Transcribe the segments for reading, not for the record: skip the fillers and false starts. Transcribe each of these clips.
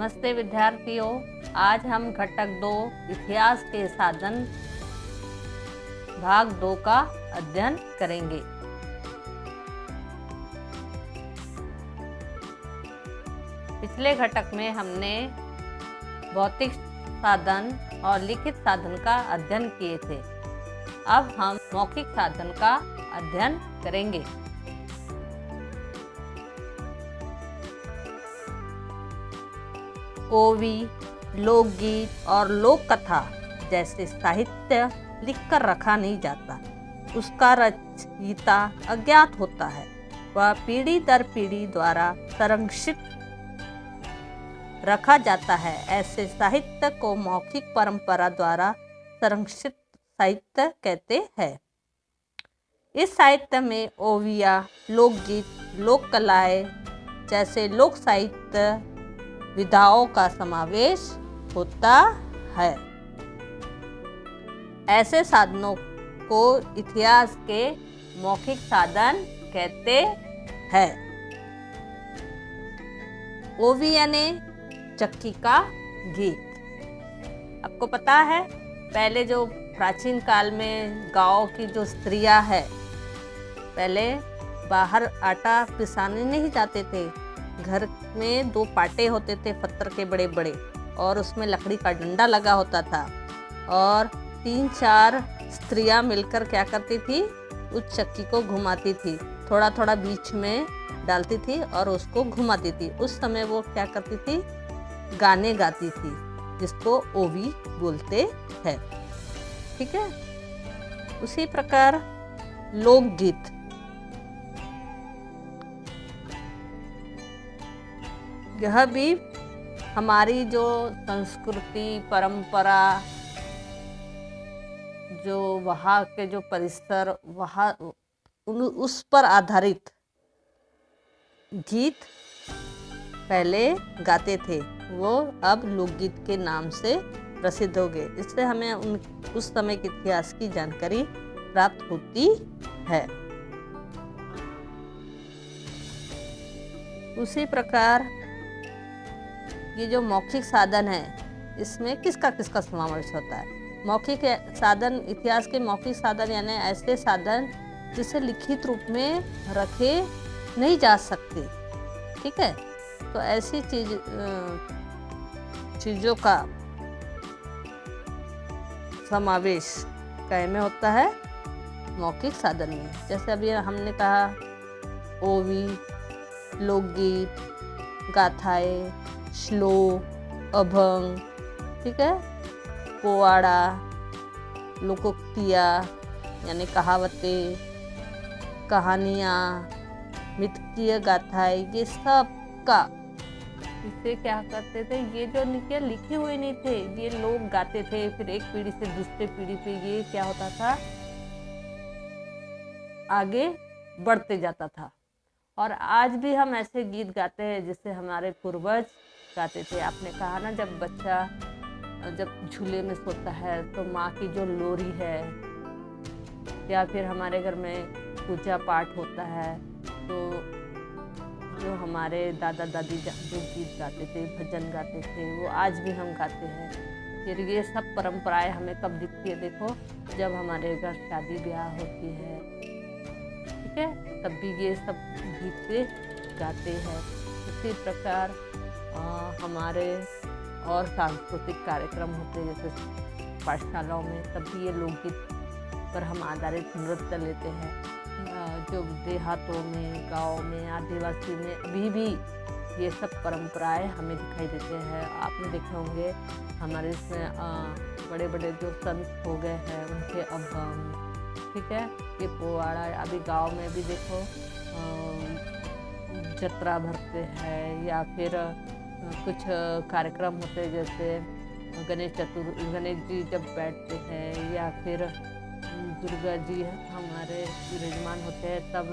नमस्ते विद्यार्थियों, आज हम घटक 2 इतिहास के साधन भाग 2 का अध्ययन करेंगे। पिछले घटक में हमने भौतिक साधन और लिखित साधन का अध्ययन किए थे। अब हम मौखिक साधन का अध्ययन करेंगे। ओवी, लोकगीत और लोक कथा जैसे साहित्य लिखकर रखा नहीं जाता, उसका रचयिता अज्ञात होता है। वह पीढ़ी दर पीढ़ी द्वारा संरक्षित रखा जाता है। ऐसे साहित्य को मौखिक परंपरा द्वारा संरक्षित साहित्य कहते हैं। इस साहित्य में ओविया, लोकगीत, लोक कलाएं जैसे लोक साहित्य विधाओं का समावेश होता है। ऐसे साधनों को इतिहास के मौखिक साधन कहते हैं। ओवी यानी चक्की का गीत। आपको पता है, पहले जो प्राचीन काल में गांव की जो स्त्रियां है, पहले बाहर आटा पिसाने नहीं जाते थे। घर में 2 पाटे होते थे पत्थर के बड़े बड़े, और उसमें लकड़ी का डंडा लगा होता था, और 3-4 स्त्रियां मिलकर क्या करती थी, उस चक्की को घुमाती थी, थोड़ा थोड़ा बीच में डालती थी और उसको घुमाती थी। उस समय वो क्या करती थी, गाने गाती थी, जिसको ओवी बोलते हैं। ठीक है। उसी प्रकार लोकगीत, यह भी हमारी जो संस्कृति परंपरा, जो वहाँ के जो परिसर, वहाँ उस पर आधारित गीत पहले गाते थे, वो अब लोकगीत के नाम से प्रसिद्ध हो गए। इससे हमें उस समय के इतिहास की जानकारी प्राप्त होती है। उसी प्रकार ये जो मौखिक साधन है, इसमें किसका किसका समावेश होता है। मौखिक साधन, इतिहास के मौखिक साधन यानी ऐसे साधन जिसे लिखित रूप में रखे नहीं जा सकते। ठीक है। तो ऐसी चीज़ों का समावेश क्या में होता है, मौखिक साधन में। जैसे अभी हमने कहा, ओवी, लोकगीत, गाथाएं, श्लोक, अभंग, ठीक है, पोवाड़ा, लोकोक्तियाँ यानी कहावतें, कहानियाँ, मिथकीय गाथाएं, ये सब का इसे क्या करते थे, ये जो लिखे हुए नहीं थे, ये लोग गाते थे। फिर एक पीढ़ी से दूसरे पीढ़ी पे ये क्या होता था, आगे बढ़ते जाता था। और आज भी हम ऐसे गीत गाते हैं जिसे हमारे पूर्वज गाते थे। आपने कहा ना, जब बच्चा जब झूले में सोता है तो माँ की जो लोरी है, या फिर हमारे घर में पूजा पाठ होता है तो जो हमारे दादा दादी जो गीत गाते थे, भजन गाते थे, वो आज भी हम गाते हैं। फिर ये सब परंपराएं हमें कब दिखती है, देखो, जब हमारे घर शादी ब्याह होती है, ठीक है, तब भी ये सब गीत गाते हैं। इसी प्रकार हमारे और सांस्कृतिक कार्यक्रम होते हैं, जैसे पाठशालाओं में, तब भी ये लोकगीत पर हम आधारित नृत्य लेते हैं। जो देहातों में, गाँव में, आदिवासी में अभी भी ये सब परंपराएं हमें दिखाई देते हैं। आपने देखे होंगे हमारे इसमें बड़े बड़े जो संत हो गए हैं, उनके अभंग, ठीक है, ये पोवाड़ा। अभी गांव में भी देखो जत्रा भरते हैं, या फिर कुछ कार्यक्रम होते हैं, जैसे गणेश जी जब बैठते हैं, या फिर दुर्गा जी हमारे विराजमान होते हैं, तब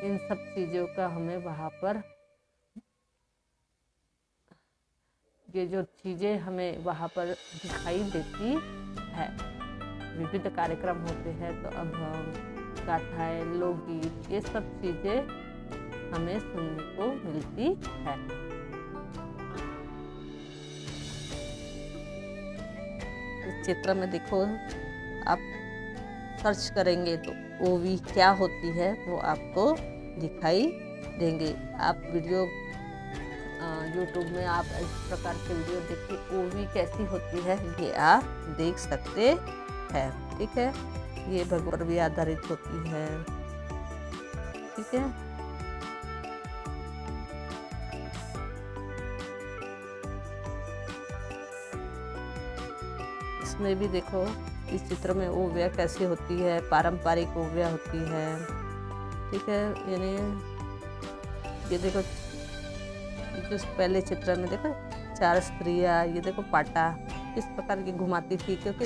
इन सब चीज़ों का हमें वहाँ पर, ये जो चीज़ें हमें वहाँ पर दिखाई देती है। विविध कार्यक्रम होते हैं, तो अभंग, गाथाएं, लोकगीत, ये सब चीज़ें हमें सुनने को मिलती है। चित्र में देखो, आप सर्च करेंगे तो ओवी क्या होती है वो आपको दिखाई देंगे। आप वीडियो यूट्यूब में आप इस प्रकार के वीडियो देखिए, ओवी कैसी होती है ये आप देख सकते हैं। ठीक है, ये भगवान पर भी आधारित होती है। ठीक है, इसमें भी देखो, इस चित्र में ओविया कैसी होती है, पारंपरिक ओविया होती है। ठीक है, यानी ये देखो, जो पहले चित्र में देखो 4 स्त्रियाँ, ये देखो पाटा किस प्रकार की घुमाती थी, क्योंकि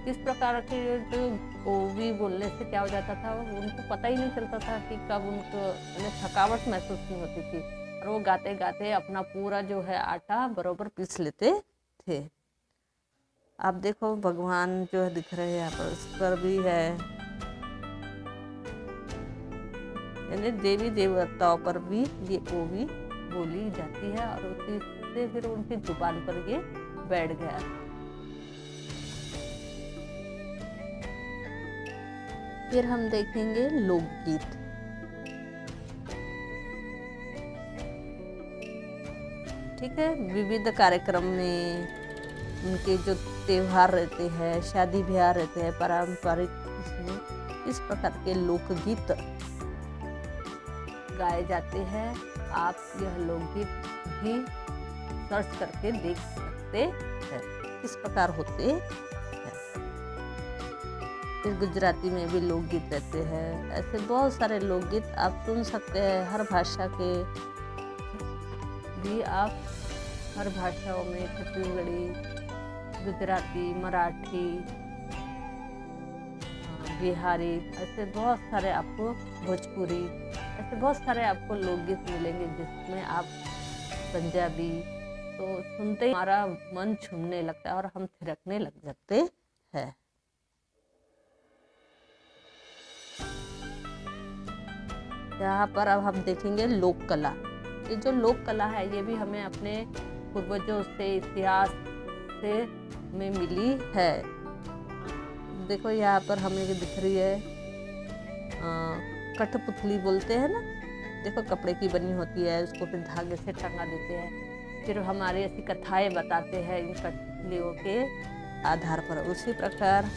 किस प्रकार के जो ओवी बोलने से क्या हो जाता था, उनको पता ही नहीं चलता था कि कब उनको थकावट महसूस नहीं होती थी, और वो गाते गाते अपना पूरा जो है आटा बरोबर पीस लेते थे। आप देखो भगवान जो है दिख रहे हैं यहाँ पर, इस पर भी है, यानी देवी देवताओं पर भी ये ओवी बोली जाती है, और उसी से फिर उनकी जुबान पर ये बैठ गया। फिर हम देखेंगे लोकगीत। ठीक है, विविध कार्यक्रम में उनके जो त्योहार रहते हैं, शादी ब्याह रहते हैं, पारंपरिक, इसमें इस प्रकार के लोकगीत गाए जाते हैं। आप यह लोकगीत भी सर्च करके देख सकते हैं किस प्रकार होते हैं। फिर गुजराती में भी लोकगीत रहते हैं। ऐसे बहुत सारे लोकगीत आप सुन सकते हैं। हर भाषा के भी आप हर भाषाओं में, छत्तीसगढ़ी, गुजराती, मराठी, बिहारी, ऐसे बहुत सारे आपको, भोजपुरी, ऐसे बहुत सारे आपको लोकगीत मिलेंगे जिसमें आप पंजाबी, तो सुनते ही हमारा मन झूमने लगता है और हम थिरकने लग जाते हैं। यहाँ पर अब हम देखेंगे लोक कला। ये जो लोक कला है ये भी हमें अपने पूर्वजों से, इतिहास से में मिली है। देखो यहाँ पर हमें ये दिख रही है कठपुतली बोलते हैं ना, देखो कपड़े की बनी होती है, उसको फिर धागे से टंगा देते हैं, फिर हमारी ऐसी कथाएं बताते हैं इन कठपुतलियों के आधार पर। उसी प्रकार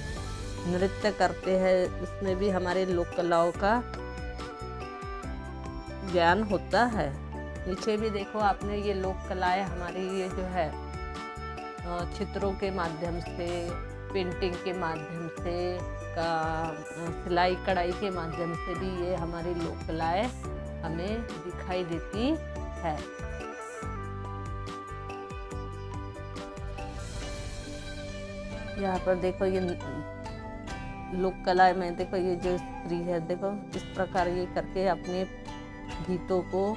नृत्य करते हैं, उसमें भी हमारे लोक कलाओं का ज्ञान होता है। नीचे भी देखो आपने, ये लोक कलाएं हमारी ये जो है चित्रों के माध्यम से, पेंटिंग के माध्यम से, सिलाई कढ़ाई के माध्यम से भी ये हमारी लोक कलाएं हमें दिखाई देती है। यहाँ पर देखो ये लोक कला में देखो, ये जो स्त्री है देखो इस प्रकार ये करके अपने गीतों को,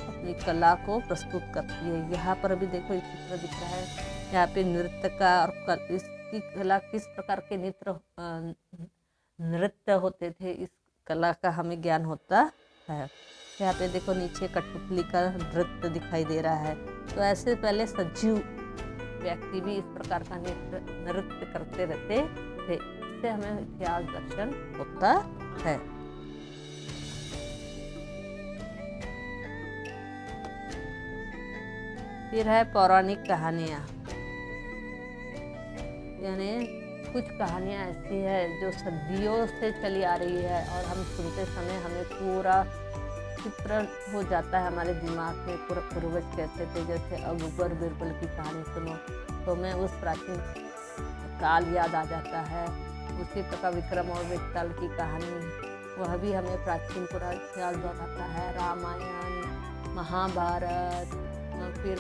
अपनी कला को प्रस्तुत करती है। यहाँ पर भी देखो एक चित्र दिख रहा है, यहाँ पे नृत्य का और इसकी कला किस प्रकार के नृत्य होते थे, इस कला का हमें ज्ञान होता है। यहाँ पे देखो नीचे कठपुतली का नृत्य दिखाई दे रहा है। तो ऐसे पहले सजीव व्यक्ति भी इस प्रकार का नृत्य करते रहते थे। इससे हमें इतिहास दर्शन होता है। फिर है पौराणिक कहानियाँ, यानी कुछ कहानियाँ ऐसी है जो सदियों से चली आ रही है और हम सुनते समय हमें पूरा चित्र हो जाता है हमारे दिमाग में, पूर्वज कैसे थे। जैसे अकबर बिरबल की कहानी सुनो तो मैं उस प्राचीन काल याद आ जाता है। उसी प्रकार विक्रम और बेताल की कहानी, वह भी हमें प्राचीन पुराण याद दिलाता है। रामायण, महाभारत, फिर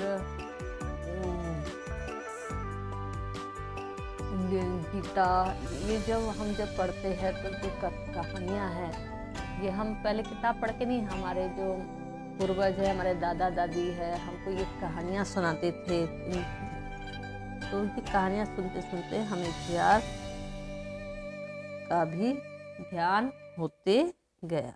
गीता, ये जब पढ़ते हैं तो जो कहानियाँ हैं, ये हम पहले किताब पढ़ के नहीं, हमारे जो पूर्वज है, हमारे दादा दादी है, हमको ये कहानियाँ सुनाते थे। तो उनकी कहानियाँ सुनते सुनते हमें इतिहास का भी ज्ञान होते गया।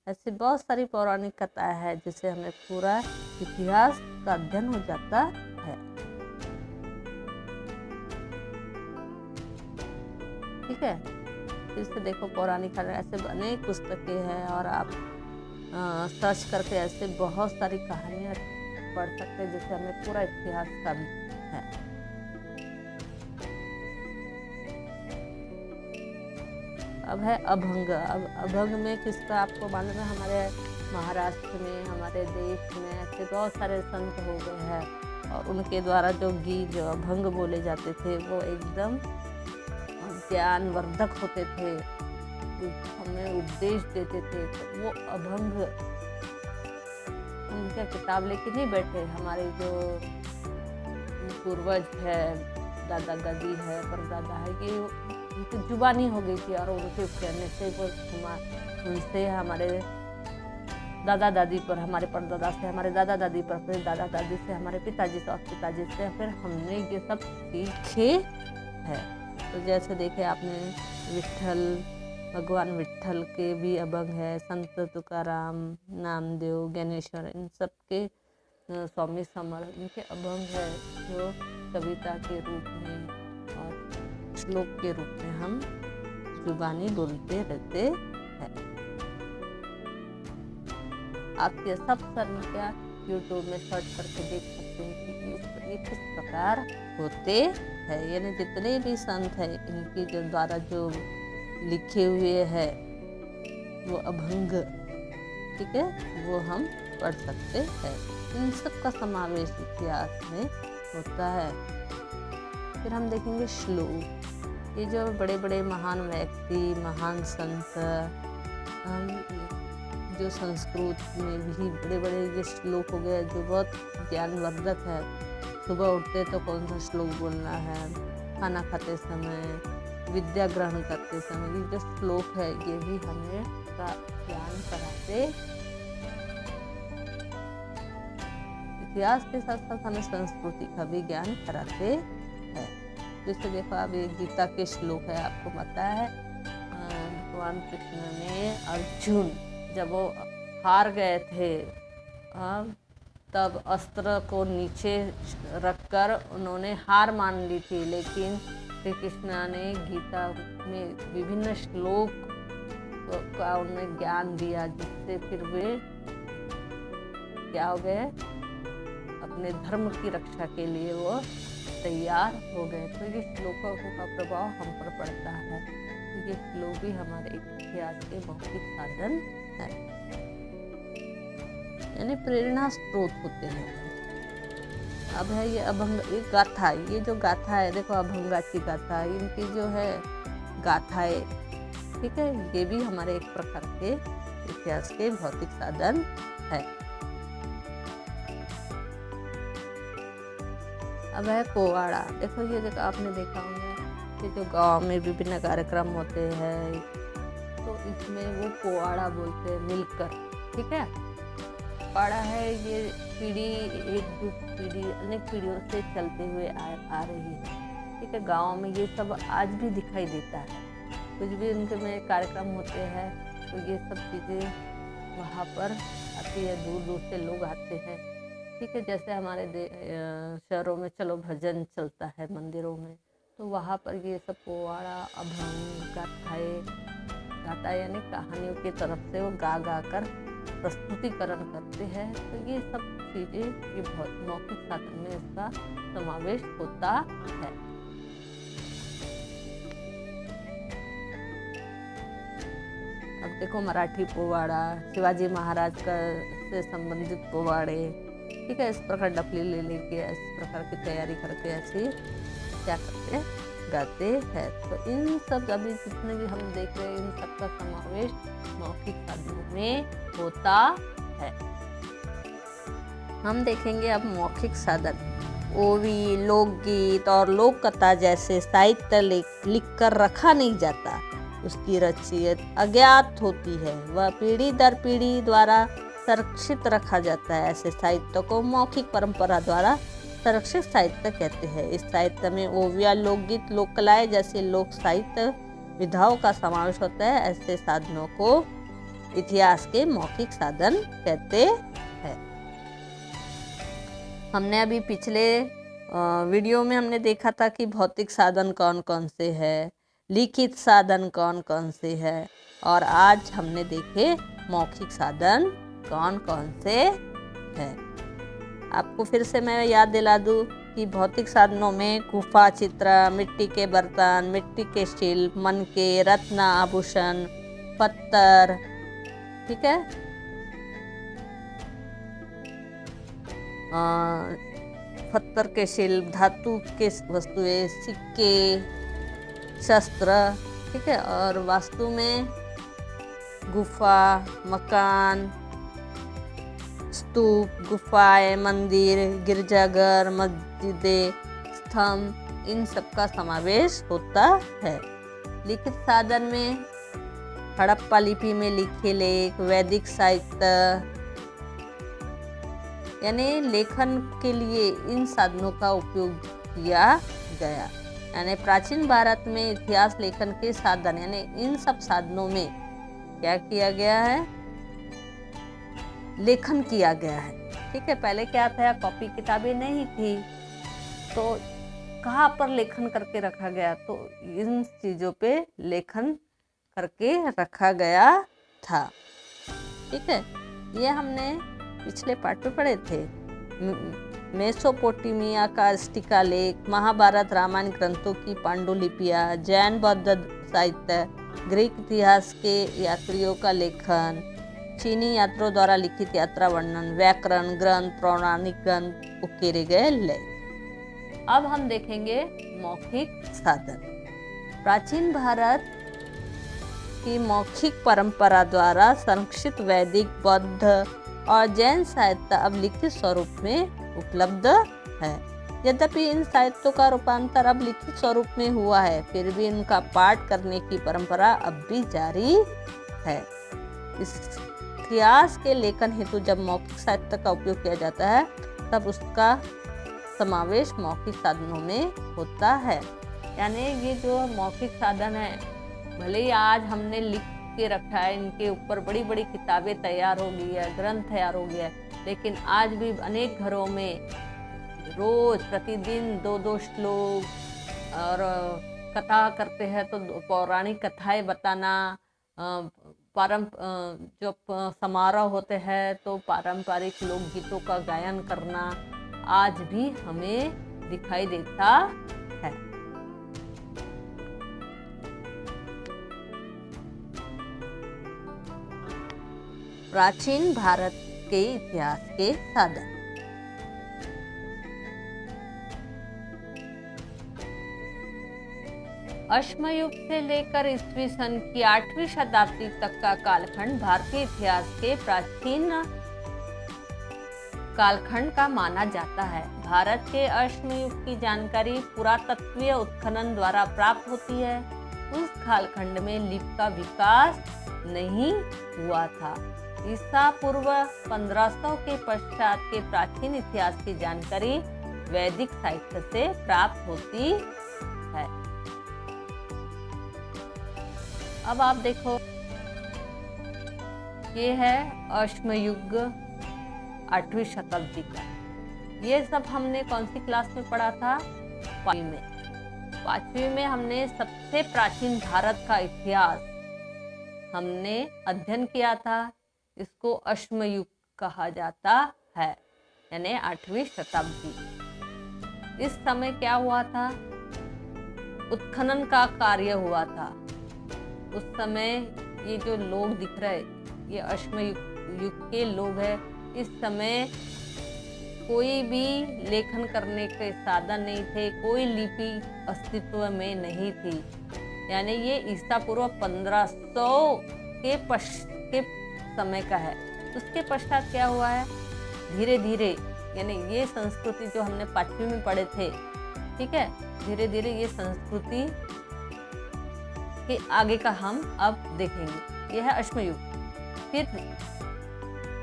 ऐसे बहुत सारी पौराणिक कथाएं हैं जिससे हमें पूरा इतिहास का अध्ययन हो जाता है। ठीक है। फिर से देखो पौराणिक कहानी, ऐसे अनेक पुस्तकें हैं और आप सर्च करके ऐसे बहुत सारी कहानियाँ पढ़ सकते हैं जिससे हमें पूरा इतिहास का है। अब है अभंग। अब अभंग में किसका आपको मालूम है, हमारे महाराष्ट्र में, हमारे देश में ऐसे बहुत सारे संत हो गए हैं और उनके द्वारा जो गीत, जो अभंग बोले जाते थे वो एकदम ज्ञानवर्धक होते थे, हमें उपदेश देते थे। तो वो अभंग उनका किताब लेके नहीं बैठे, हमारे जो पूर्वज है, दादा दादी है, परदादा है, ये उनकी जुबानी हो गई थी और उनके कहने से वो उनसे हमारे दादा दादी पर, हमारे परदादा से हमारे दादा दादी पर, फिर दादा दादी से हमारे पिताजी से और पिताजी से फिर हमने ये सब सीखे है। तो जैसे देखे आपने विट्ठल, भगवान विट्ठल के भी अभंग है, संत तुकाराम, नामदेव, ज्ञानेश्वर, इन सब के, स्वामी समर्थ, इनके अभंग है जो कविता के रूप में और श्लोक के रूप में हम जुबानी बोलते रहते हैं। आप ये सब क्या यूट्यूब में सर्च करके देख सकते हैं कि ये किस प्रकार होते हैं। यानी जितने भी संत हैं इनकी जो द्वारा जो लिखे हुए हैं वो अभंग, ठीक है, वो हम पढ़ सकते हैं। इन सब का समावेश इतिहास में होता है। फिर हम देखेंगे श्लोक। ये जो बड़े बड़े महान व्यक्ति, महान संत, जो संस्कृत में भी बड़े बड़े ये श्लोक हो गए जो बहुत ज्ञानवर्धक है। सुबह उठते तो कौन सा श्लोक बोलना है, खाना खाते समय, विद्या ग्रहण करते समय, ये जो श्लोक है ये भी हमें का ज्ञान कराते। इतिहास के साथ साथ हमें संस्कृति का भी ज्ञान कराते हैं। जैसे देखो अब ये गीता के श्लोक है, आपको पता है भगवान कृष्ण ने अर्जुन जब वो हार गए थे तब अस्त्र को नीचे रखकर उन्होंने हार मान ली थी, लेकिन श्री कृष्ण ने गीता में विभिन्न श्लोक का उन्हें ज्ञान दिया जिससे फिर वे क्या हो गए, अपने धर्म की रक्षा के लिए वो तैयार हो गए। तो ये श्लोकों का प्रभाव हम पर पड़ता है। तो ये श्लोक भी हमारे इतिहास के मौलिक साधन है, यानी प्रेरणा स्रोत होते हैं। अब है ये अभंग, ये गाथा, ये जो गाथा है देखो अभंगाची गाथा, इनकी जो है गाथाएं, ठीक है, ये भी हमारे एक प्रकार के इतिहास के भौतिक साधन है। अब है पोवाड़ा। देखो ये देखो आपने देखा होगा कि जो गांव में विभिन्न कार्यक्रम होते हैं तो इसमें वो पोवाड़ा बोलते हैं मिलकर, ठीक है। पोवाड़ा है ये पीढ़ी, एक पीढ़ी अनेक पीढ़ियों से चलते हुए आ रही है, ठीक है। गांव में ये सब आज भी दिखाई देता है, कुछ भी उनके में कार्यक्रम होते हैं तो ये सब चीज़ें वहाँ पर आती है, दूर दूर से लोग आते हैं, ठीक है। जैसे हमारे शहरों में चलो भजन चलता है मंदिरों में, तो वहाँ पर ये सब पोवाड़ा, अभंग, गाथा यानी कहानियों की तरफ से वो गा गा कर प्रस्तुतिकरण करते हैं। तो ये सब चीज़ें ये बहुत मौखिक साधन में इसका समावेश होता है। अब देखो मराठी पोवाड़ा, शिवाजी महाराज का से संबंधित पोवाड़े, ठीक है। इस प्रकार डफली ले लेके इस प्रकार की तैयारी करके ऐसे क्या करते हैं, गाते हैं। तो इन सब अभी जितने भी हम देख रहे हैं इन सब का समावेश मौखिक साधनों में होता है। हम देखेंगे अब मौखिक साधन, ओवी, लोकगीत और लोक कथा जैसे साहित्य लिख कर रखा नहीं जाता, उसकी रचयित अज्ञात होती है, वह पीढ़ी दर पीढ़ी द्वारा संरक्षित रखा जाता है। ऐसे साहित्य को मौखिक परंपरा द्वारा संरक्षित साहित्य कहते हैं। इस साहित्य में ओविया, लोकगीत, लोक कलाएं जैसे लोक साहित्य विधाओं का समावेश होता है। ऐसे साधनों को इतिहास के मौखिक साधन कहते हैं। हमने अभी पिछले वीडियो में हमने देखा था कि भौतिक साधन कौन कौन से हैं, लिखित साधन कौन कौन से हैं, और आज हमने देखे मौखिक साधन कौन कौन से हैं। आपको फिर से मैं याद दिला दूँ कि भौतिक साधनों में गुफा चित्र, मिट्टी के बर्तन, मिट्टी के शिल्प, मन के रत्न आभूषण, पत्थर, ठीक है, पत्थर के शिल्प, धातु के वस्तुएं, सिक्के, शस्त्र, ठीक है, और वास्तु में गुफा, मकान, स्तूप, गुफाएं, मंदिर, गिरजाघर, मस्जिदें, स्तंभ, इन सब का समावेश होता है। लिखित साधन में हड़प्पा लिपि में लिखे लेख, वैदिक साहित्य, यानी लेखन के लिए इन साधनों का उपयोग किया गया। यानी प्राचीन भारत में इतिहास लेखन के साधन, यानी इन सब साधनों में क्या किया गया है, लेखन किया गया है। ठीक है, पहले क्या था, कॉपी किताबें नहीं थी, तो कहाँ पर लेखन करके रखा गया, तो इन चीज़ों पे लेखन करके रखा गया था। ठीक है, ये हमने पिछले पाठ में पढ़े थे। मेसोपोटामिया का स्टिका लेख, महाभारत रामायण ग्रंथों की पांडुलिपियाँ, जैन बौद्ध साहित्य, ग्रीक इतिहास के यात्रियों का लेखन, चीनी यात्रियों द्वारा लिखित यात्रा वर्णन, व्याकरण ग्रंथ, पौराणिक ग्रंथ, उकेरे गए लेख। अब हम देखेंगे मौखिक साधन। प्राचीन भारत की मौखिक परंपरा द्वारा संरक्षित वैदिक, बौद्ध और जैन साहित्य अब लिखित स्वरूप में उपलब्ध है। यद्यपि इन साहित्यों का रूपांतर अब लिखित स्वरूप में हुआ है, फिर भी इनका पाठ करने की परंपरा अब भी जारी है। इतिहास के लेखन हेतु जब मौखिक साहित्य का उपयोग किया जाता है, तब उसका समावेश मौखिक साधनों में होता है। यानी ये जो मौखिक साधन है, भले ही आज हमने लिख के रखा है, इनके ऊपर बड़ी बड़ी किताबें तैयार हो गई है, ग्रंथ तैयार हो गया है, लेकिन आज भी अनेक घरों में रोज प्रतिदिन 2-2 श्लोक और कथा करते हैं, तो पौराणिक कथाएं बताना, जो समारोह होते हैं तो पारंपरिक लोकगीतों का गायन करना आज भी हमें दिखाई देता है। प्राचीन भारत के इतिहास के साधन। अश्मयुग से लेकर ईस्वी सन की 8वीं शताब्दी तक का कालखंड भारतीय इतिहास के प्राचीन कालखंड का माना जाता है। भारत के अश्मयुग की जानकारी पुरातत्वीय उत्खनन द्वारा प्राप्त होती है। उस कालखंड में लिपि का विकास नहीं हुआ था। ईसा पूर्व 1500 के पश्चात के प्राचीन इतिहास की जानकारी वैदिक साहित्य से प्राप्त होती है। अब आप देखो, ये है अश्मयुग 8वीं शताब्दी का। ये सब हमने कौन सी क्लास में पढ़ा था? 5वीं में। 5वीं में हमने सबसे प्राचीन भारत का इतिहास हमने अध्ययन किया था। इसको अश्मयुग कहा जाता है, यानी 8वीं शताब्दी। इस समय क्या हुआ था? उत्खनन का कार्य हुआ था। उस समय ये जो लोग दिख रहे, ये अश्मयुग के लोग हैं। इस समय कोई भी लेखन करने के साधन नहीं थे, कोई लिपि अस्तित्व में नहीं थी। यानी ये ईसा पूर्व 1500 के समय का है। उसके पश्चात क्या हुआ है? धीरे धीरे, यानी ये संस्कृति जो हमने 5वीं में पढ़े थे, ठीक है, धीरे धीरे ये संस्कृति के आगे का हम अब देखेंगे। यह है अश्मयुग। फिर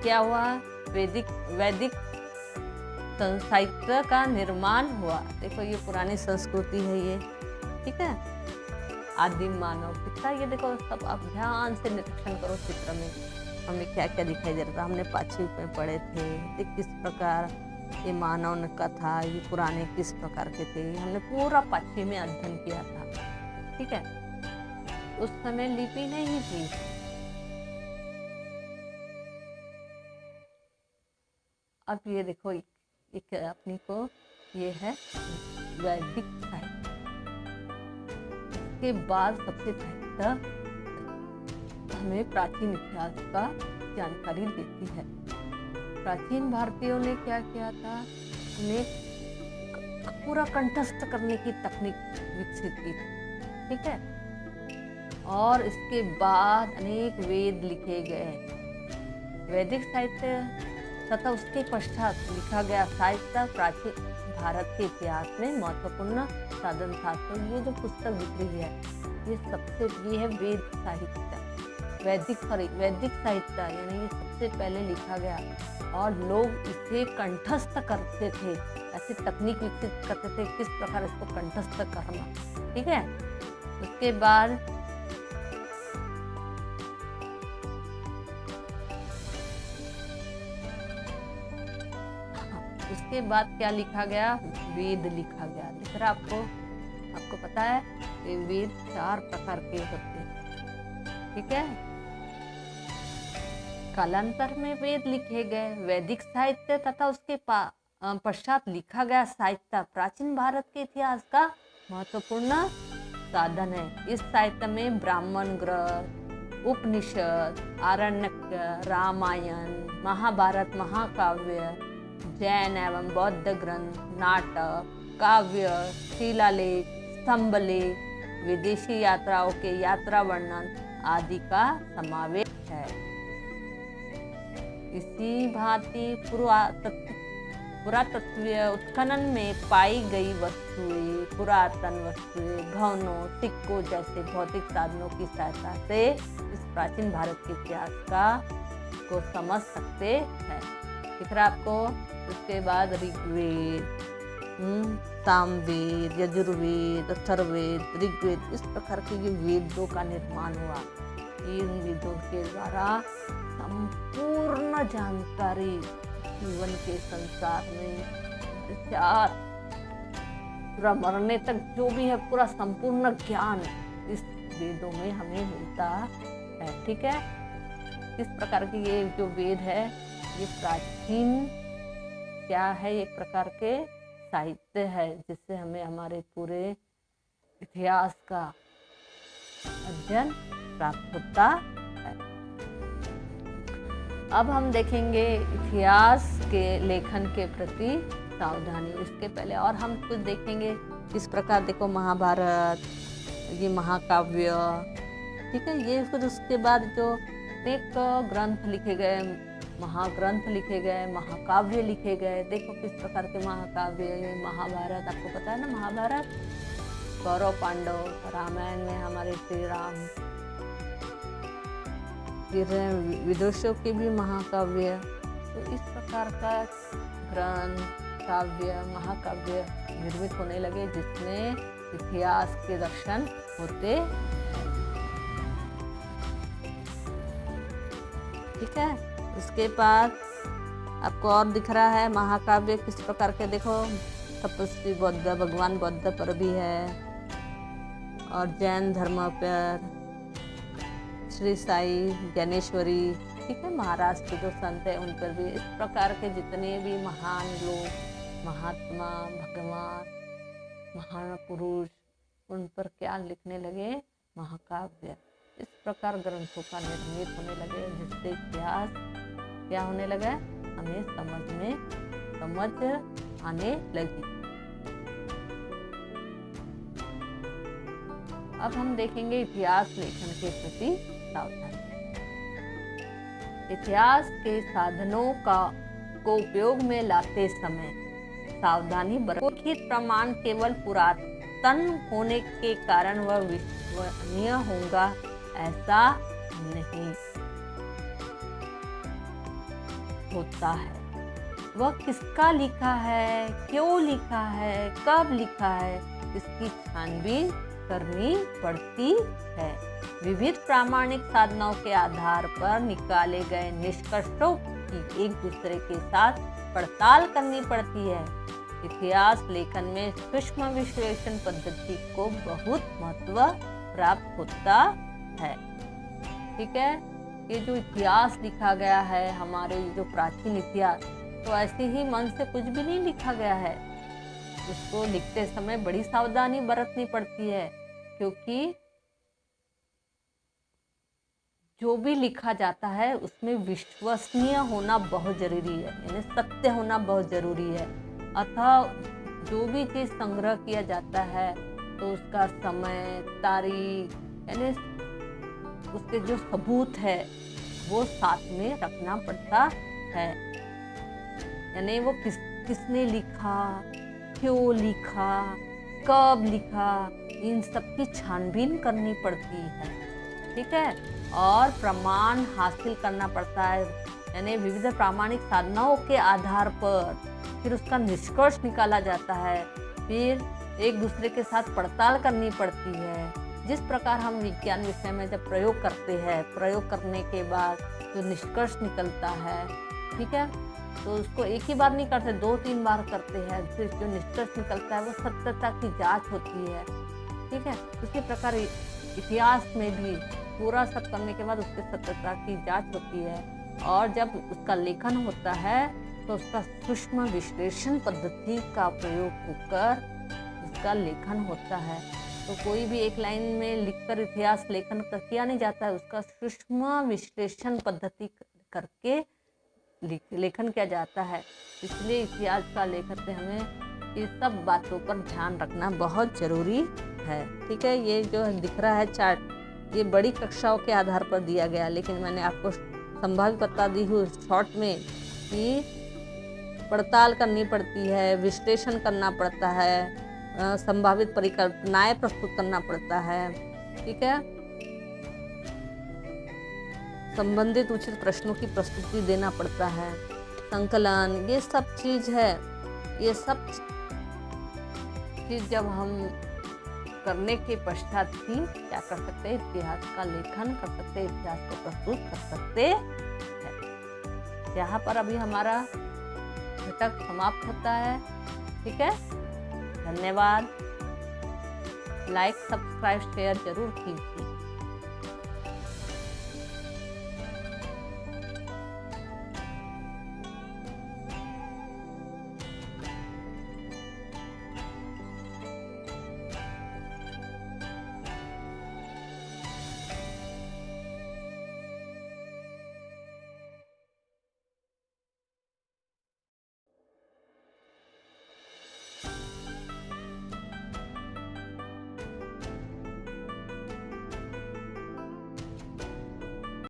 क्या हुआ? वैदिक साहित्य का निर्माण हुआ। देखो, ये पुरानी संस्कृति है ये, ठीक है, आदिम मानव कितना, ये देखो सब आप ध्यान से निरीक्षण करो चित्र में हमें क्या क्या दिखाई दे रहा था। हमने 5वीं में पढ़े थे कि किस प्रकार ये मानव का था, ये पुराने किस प्रकार के थे, हमने पूरा 5वीं में अध्ययन किया था। ठीक है, उस समय लिपि नहीं थी। अब ये देखो एक अपनी को ये है वैदिक साहित्य। इसके बाद सबसे पहले हमें प्राचीन इतिहास का जानकारी देती है। प्राचीन भारतीयों ने क्या किया था, उन्हें पूरा कंठस्थ करने की तकनीक विकसित की थी, ठीक है। और इसके बाद अनेक वेद लिखे गए। वैदिक साहित्य तथा उसके पश्चात लिखा गया साहित्य प्राचीन भारत के इतिहास में महत्वपूर्ण साधन था। तो ये जो पुस्तक दिख रही है, ये है वेद साहित्य, वैदिक साहित्य, यानी ये सबसे पहले लिखा गया और लोग इसे कंठस्थ करते थे। ऐसी तकनीक विकसित करते थे किस प्रकार इसको कंठस्थ करना, ठीक है। उसके बाद क्या लिखा गया, वेद लिखा गया। दिख रहा आपको पता है कि वेद 4 प्रकार के होते हैं, ठीक है। कालांतर में वेद लिखे गए। वैदिक साहित्य तथा उसके पश्चात लिखा गया साहित्य प्राचीन भारत के इतिहास का महत्वपूर्ण साधन है। इस साहित्य में ब्राह्मण ग्रंथ, उपनिषद, आरण्यक, रामायण, महाभारत, महाकाव्य, जैन एवं बौद्ध ग्रंथ, नाटक, काव्य, शिलालेख, स्तंभलेख, विदेशी यात्राओं के यात्रा वर्णन आदि का समावेश है। इसी भांति पुरातत्वीय उत्खनन में पाई गई वस्तुएं, पुरातन वस्तुएं, भवनों, सिक्कों जैसे भौतिक साधनों की सहायता से इस प्राचीन भारत के इतिहास को समझ सकते हैं। दिख रहा आपको। उसके बाद ऋग्वेद, सामवेद, यजुर्वेद, अथर्ववेद, ऋग्वेद, इस प्रकार के ये वेदों का निर्माण हुआ। इन वेदों के द्वारा संपूर्ण जानकारी जीवन के संसार में विचार पूरा मरने तक जो भी है पूरा संपूर्ण ज्ञान इस वेदों में हमें मिलता है, ठीक है। इस प्रकार के ये जो वेद है ये प्राचीन क्या है, एक प्रकार के साहित्य है जिससे हमें हमारे पूरे इतिहास का अध्ययन प्राप्त होता है। अब हम देखेंगे इतिहास के लेखन के प्रति सावधानी। इसके पहले और हम कुछ देखेंगे किस प्रकार, देखो महाभारत, ये महाकाव्य, ठीक है। ये फिर उसके बाद जो अनेक ग्रंथ लिखे गए, महाग्रंथ लिखे गए, महाकाव्य लिखे गए। देखो किस प्रकार के महाकाव्य, ये महाभारत, आपको पता है ना महाभारत, कौरव पांडव, रामायण में हमारे श्री राम, फिर विदुषों के भी महाकाव्य। तो इस प्रकार का ग्रंथ, काव्य, महाकाव्य निर्मित होने लगे जिसमें इतिहास के दर्शन होते, ठीक है। उसके बाद आपको और दिख रहा है महाकाव्य किस प्रकार के, देखो तपस्वी बौद्ध, भगवान बौद्ध पर भी है, और जैन धर्म पर श्री साई, ज्ञानेश्वरी, ठीक है। महाराष्ट्र के जो संत है उन पर भी। इस प्रकार के जितने भी महान लोग, महात्मा, भगवान, महान पुरुष, उन पर क्या लिखने लगे, महाकाव्य। इस प्रकार ग्रंथों का निर्मित होने लगे जिससे इतिहास क्या होने लगा, हमें समझ आने लगी। अब हम देखेंगे इतिहास लेखन के प्रति सावधानी। इतिहास के साधनों को उपयोग में लाते समय सावधानी बरतनी। प्रमाण केवल पुरातन होने के कारण वह विश्वसनीय होगा ऐसा नहीं होता है। वह किसका लिखा है, क्यों लिखा है, कब लिखा है, इसकी छानबीन करनी पड़ती है। विविध प्रामाणिक साधनों के आधार पर निकाले गए निष्कर्षों की एक दूसरे के साथ पड़ताल करनी पड़ती है। इतिहास लेखन में सूक्ष्म विश्लेषण पद्धति को बहुत महत्व प्राप्त होता है। ठीक है, ये जो इतिहास लिखा गया है, हमारे जो प्राचीन इतिहास, तो ऐसे ही मन से कुछ भी नहीं लिखा गया है। इसको लिखते समय बड़ी सावधानी बरतनी पड़ती है, क्योंकि जो भी लिखा जाता है उसमें विश्वसनीय होना बहुत जरूरी है, यानी सत्य होना बहुत जरूरी है। अतः जो भी चीज़ संग्रह किया जाता है तो उसका समय, तारीख, यानी उसके जो सबूत है वो साथ में रखना पड़ता है। यानी वो किसने लिखा, क्यों लिखा, कब लिखा, इन सब की छानबीन करनी पड़ती है। ठीक है, और प्रमाण हासिल करना पड़ता है, यानी विविध प्रामाणिक साधनाओं के आधार पर फिर उसका निष्कर्ष निकाला जाता है। फिर एक दूसरे के साथ पड़ताल करनी पड़ती है। जिस प्रकार हम विज्ञान विषय में जब प्रयोग करते हैं, प्रयोग करने के बाद जो निष्कर्ष निकलता है, ठीक है, तो उसको एक ही बार नहीं करते, 2-3 बार करते हैं, फिर जो निष्कर्ष निकलता है वो सत्यता की जांच होती है। ठीक है, उसी प्रकार इतिहास में भी पूरा सब करने के बाद उसके सत्यता की जांच होती है, और जब उसका लेखन होता है तो उसका सूक्ष्म विश्लेषण पद्धति का प्रयोग होकर उसका लेखन होता है। तो कोई भी एक लाइन में लिखकर इतिहास लेखन किया नहीं जाता है, उसका सूक्ष्म विश्लेषण पद्धति करके लेखन किया जाता है। इसलिए इतिहास का लेखन में हमें इस सब बातों पर ध्यान रखना बहुत ज़रूरी है। ठीक है, ये जो दिख रहा है चार्ट, ये बड़ी कक्षाओं के आधार पर दिया गया, लेकिन मैंने आपको संभावित बता दी हूँ शॉर्ट में कि पड़ताल करनी पड़ती है, विश्लेषण करना पड़ता है, संभावित परिकल्पनाएं प्रस्तुत करना पड़ता है। ठीक है, संबंधित उचित प्रश्नों की प्रस्तुति देना पड़ता है, संकलन, ये सब चीज़ है। ये सब चीज़ जब हम करने के पश्चात ही क्या कर सकते हैं, इतिहास का लेखन कर सकते हैं, इतिहास को प्रस्तुत कर सकते हैं। यहाँ पर अभी हमारा घटक समाप्त होता है। ठीक है, धन्यवाद। लाइक, सब्सक्राइब, शेयर जरूर कीजिए।